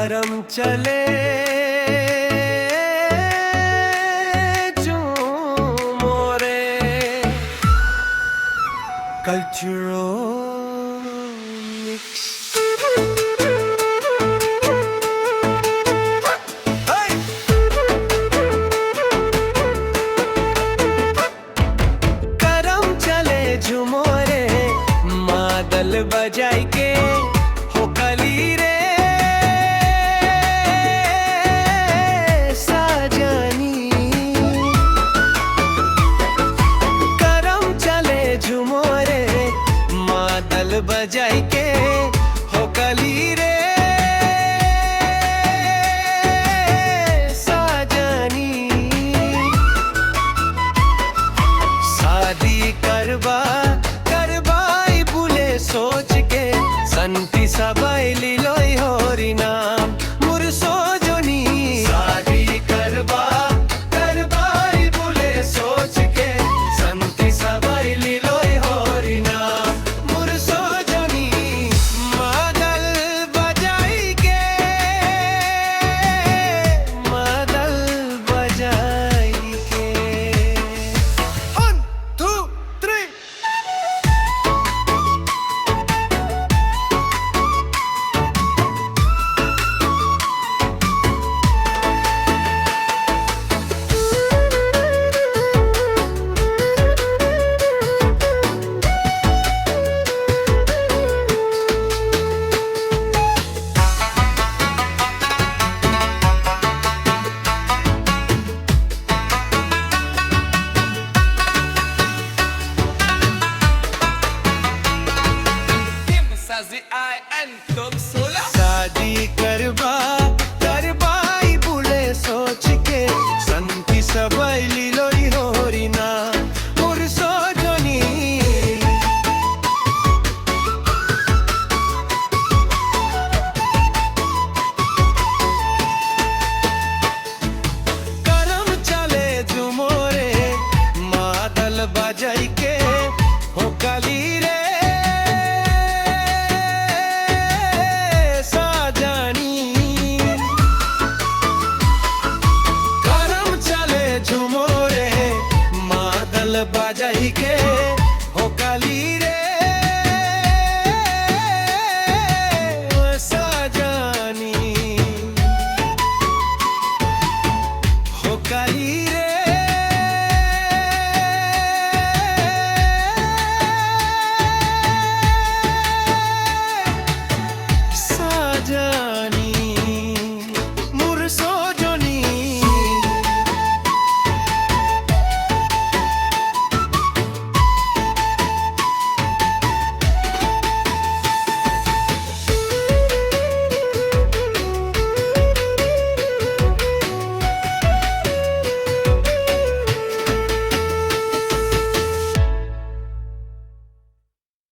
करम चले मोरे cultural mix. Hey! करम चले झुमोरे मादल बजाई के हो कली रे साजनी। करम चले झुमोरे मादल बजाई के हो कली रे साजनी। शादी करबाई बुले सोच के संती सबैली लोई होरी नाम मुर सोजनी। शादी करबाई बुले सोच के संती सबैली लोई होरी नाम मुर सोजनी। मादल बजाई के मादल बजाई के 1 2 3 As the I and